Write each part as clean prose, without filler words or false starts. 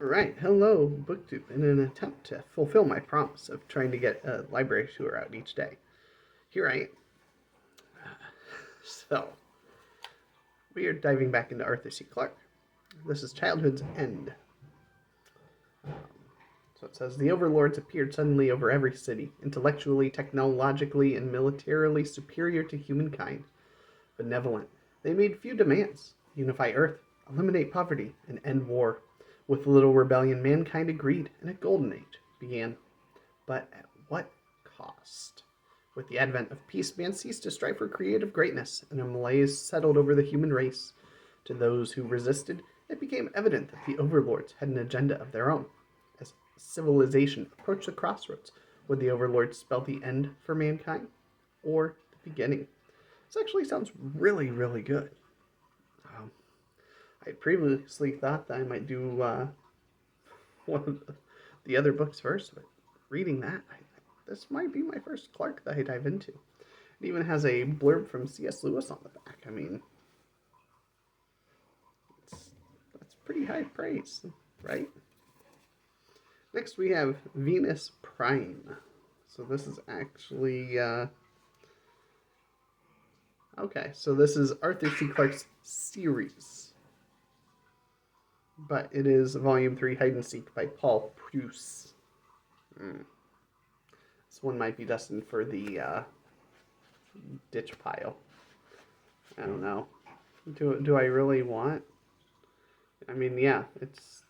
Alright, hello, BookTube. In an attempt to fulfill my promise of trying to get a library tour out each day, here I am. So, we are diving back into Arthur C. Clarke. This is Childhood's End. So it says, the overlords appeared suddenly over every city, intellectually, technologically, and militarily superior to humankind. Benevolent, they made few demands. Unify Earth, eliminate poverty, and end war. With little rebellion, mankind agreed, and a golden age began. But at what cost? With the advent of peace, man ceased to strive for creative greatness, and a malaise settled over the human race. To those who resisted, it became evident that the overlords had an agenda of their own. As civilization approached the crossroads, would the overlords spell the end for mankind, or the beginning? This actually sounds really, really good. I previously thought that I might do one of the other books first, but reading that, this might be my first Clarke that I dive into. It even has a blurb from C.S. Lewis on the back. I mean, that's pretty high praise, right? Next we have Venus Prime. So this is actually... okay, so this is Arthur C. Clarke's series. But it is Volume 3, Hide and Seek by Paul Preuss. This one might be destined for the ditch pile. I don't know. Do I really want? I mean, yeah, it's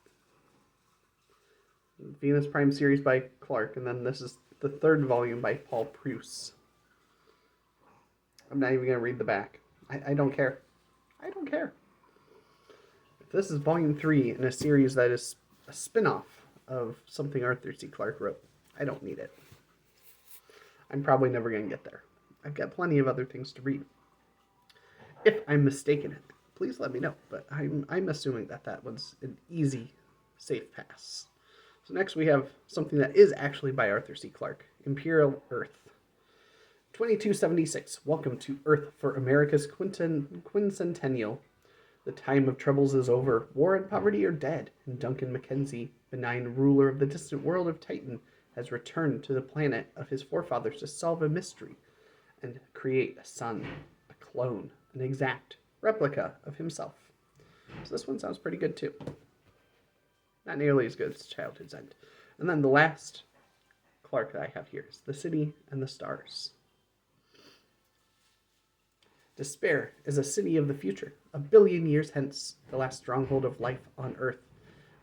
Venus Prime series by Clarke, and then this is the third volume by Paul Preuss. I'm not even going to read the back. I don't care. I don't care. This is Volume 3 in a series that is a spin-off of something Arthur C. Clarke wrote. I don't need it. I'm probably never going to get there. I've got plenty of other things to read. If I'm mistaken, please let me know. But I'm assuming that was an easy, safe pass. So next we have something that is actually by Arthur C. Clarke, Imperial Earth. 2276. Welcome to Earth for America's quincentennial. The time of troubles is over. War and poverty are dead, and Duncan Mackenzie, benign ruler of the distant world of Titan, has returned to the planet of his forefathers to solve a mystery and create a son, a clone, an exact replica of himself. So this one sounds pretty good too. Not nearly as good as Childhood's End. And then the last Clarke that I have here is The City and the Stars. Despair is a city of the future, a billion years hence, the last stronghold of life on Earth.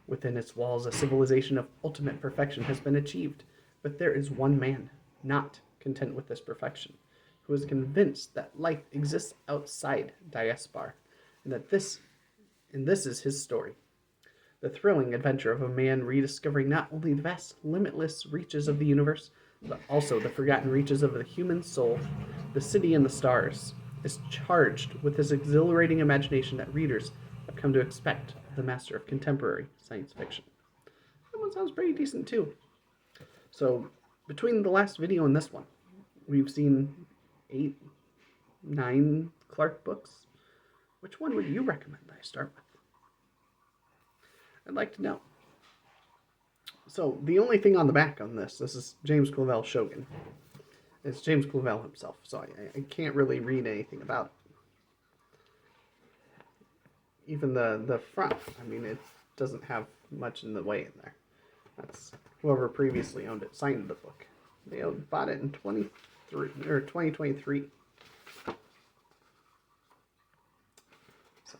Within its walls, a civilization of ultimate perfection has been achieved, but there is one man, not content with this perfection, who is convinced that life exists outside Diaspar, and this is his story. The thrilling adventure of a man rediscovering not only the vast, limitless reaches of the universe, but also the forgotten reaches of the human soul. The City and the Stars is charged with this exhilarating imagination that readers have come to expect of the master of contemporary science fiction. That one sounds pretty decent too. So, between the last video and this one, we've seen 8, 9 Clarke books. Which one would you recommend that I start with? I'd like to know. So, the only thing on the back on this is James Clavell Shogun. It's James Clavell himself, so I can't really read anything about it. Even the front, I mean, it doesn't have much in the way in there. That's whoever previously owned it signed the book. They bought it in 2023. So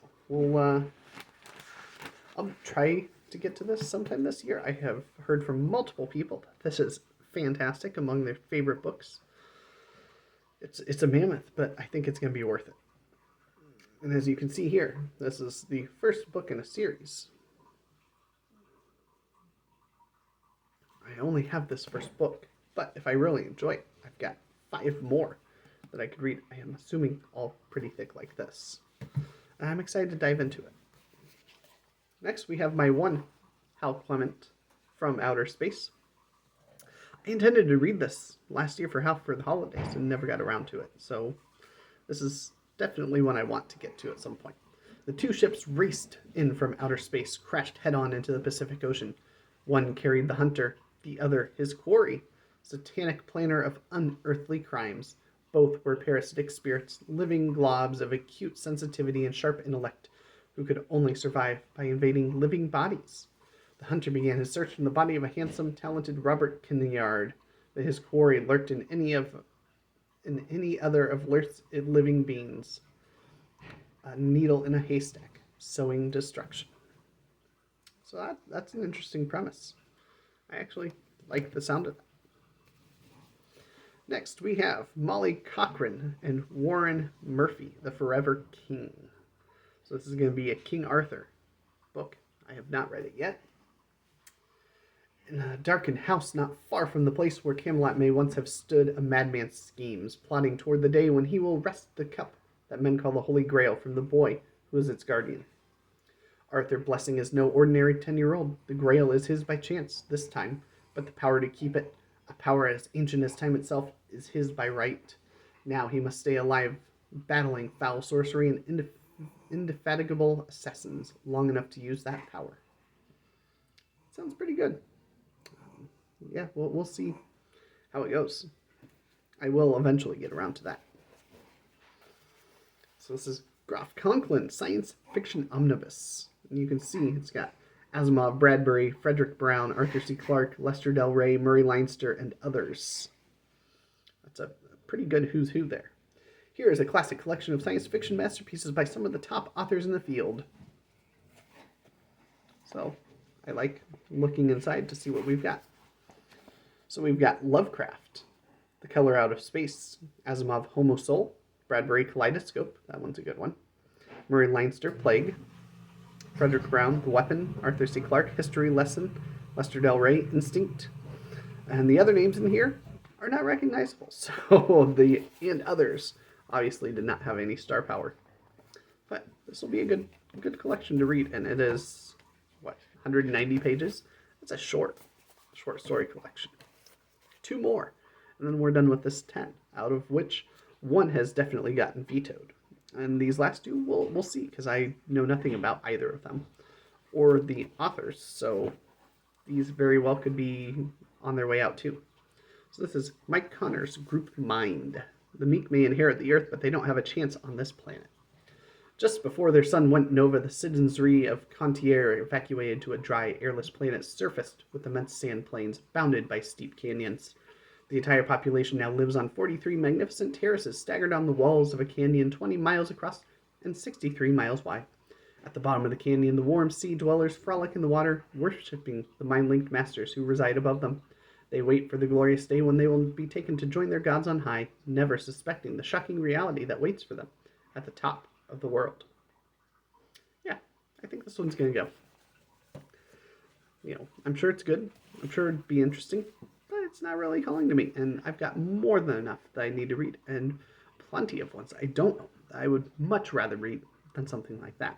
I'll try to get to this sometime this year. I have heard from multiple people that this is fantastic, among their favorite books. It's a mammoth, but I think it's going to be worth it. And as you can see here, this is the first book in a series. I only have this first book, but if I really enjoy it, I've got 5 more that I could read. I am assuming all pretty thick like this. I'm excited to dive into it. Next, we have my one Hal Clement from Outer Space. I intended to read this last year for Hal for the holidays and never got around to it, so this is definitely one I want to get to at some point. The two ships raced in from outer space, crashed head-on into the Pacific Ocean. One carried the hunter, the other his quarry, satanic planner of unearthly crimes. Both were parasitic spirits, living globs of acute sensitivity and sharp intellect, who could only survive by invading living bodies. The hunter began his search in the body of a handsome, talented Robert Kinnaird, but his quarry lurked in any other of Earth's living beings. A needle in a haystack, sowing destruction. So that's an interesting premise. I actually like the sound of that. Next, we have Molly Cochran and Warren Murphy, The Forever King. So this is going to be a King Arthur book. I have not read it yet. In a darkened house not far from the place where Camelot may once have stood, a madman schemes, plotting toward the day when he will wrest the cup that men call the Holy Grail from the boy who is its guardian. Arthur Blessing is no ordinary 10-year-old. The Grail is his by chance, this time, but the power to keep it, a power as ancient as time itself, is his by right. Now he must stay alive, battling foul sorcery and indefatigable assassins long enough to use that power. Sounds pretty good. Yeah, we'll see how it goes. I will eventually get around to that. So this is Graf Conklin, science fiction omnibus. And you can see it's got Asimov, Bradbury, Frederick Brown, Arthur C. Clarke, Lester Del Rey, Murray Leinster, and others. That's a pretty good who's who there. Here is a classic collection of science fiction masterpieces by some of the top authors in the field. So I like looking inside to see what we've got. So we've got Lovecraft, The Color Out of Space, Asimov, Homo Soul, Bradbury, Kaleidoscope, that one's a good one, Murray Leinster, Plague, Frederick Brown, The Weapon, Arthur C. Clarke, History Lesson, Lester Del Rey, Instinct, and the other names in here are not recognizable, so the and others obviously did not have any star power. But this will be a good collection to read, and it is, 190 pages? It's a short story collection. 2 more, and then we're done with this 10, out of which one has definitely gotten vetoed. And these last 2, we'll see, because I know nothing about either of them, or the authors, so these very well could be on their way out too. So this is Mike Connor's Group Mind. The meek may inherit the earth, but they don't have a chance on this planet. Just before their sun went nova, the citizenry of Contier, evacuated to a dry, airless planet, surfaced with immense sand plains bounded by steep canyons. The entire population now lives on 43 magnificent terraces staggered down the walls of a canyon 20 miles across and 63 miles wide. At the bottom of the canyon, the warm sea dwellers frolic in the water, worshipping the mind-linked masters who reside above them. They wait for the glorious day when they will be taken to join their gods on high, never suspecting the shocking reality that waits for them at the top of the world. Yeah, I think this one's going to go. I'm sure it's good. I'm sure it'd be interesting. But it's not really calling to me, and I've got more than enough that I need to read, and plenty of ones I don't know that I would much rather read than something like that.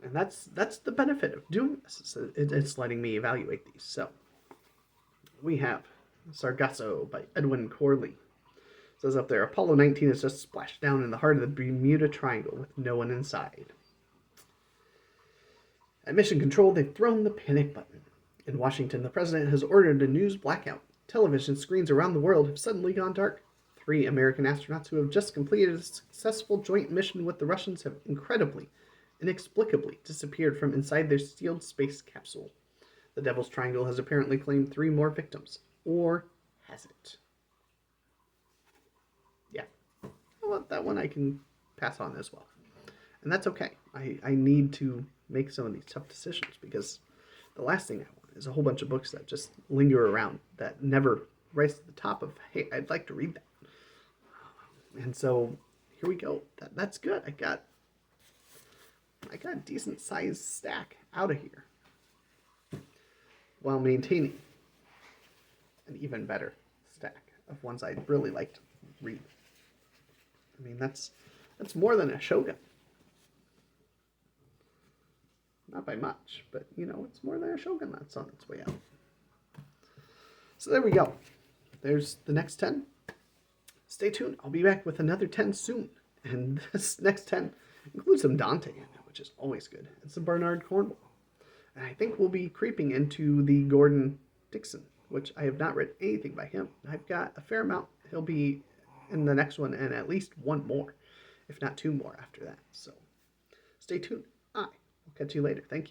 And that's the benefit of doing this. It's letting me evaluate these. So we have Sargasso by Edwin Corley. It says up there, Apollo 19 has just splashed down in the heart of the Bermuda Triangle with no one inside. At Mission Control, they've thrown the panic button. In Washington, the president has ordered a news blackout. Television screens around the world have suddenly gone dark. 3 American astronauts who have just completed a successful joint mission with the Russians have inexplicably disappeared from inside their sealed space capsule. The Devil's Triangle has apparently claimed 3 more victims. Or has it? Yeah. Well, that one I can pass on as well. And that's okay. I need to make some of these tough decisions, because the last thing I want is a whole bunch of books that just linger around, that never rise to the top of, hey, I'd like to read that. And so here we go. That's good. I got a decent sized stack out of here, while maintaining an even better stack of ones I'd really like to read. I mean, that's more than a Shogun. Not by much, but, it's more than a Shogun that's on its way out. So there we go. There's the next 10. Stay tuned. I'll be back with another 10 soon. And this next 10 Include some Dante in it, which is always good, and some Bernard Cornwell. And I think we'll be creeping into the Gordon Dixon, which I have not read anything by him. I've got a fair amount. He'll be in the next one, and at least one more, if not two more after that. So stay tuned. I will catch you later. Thank you.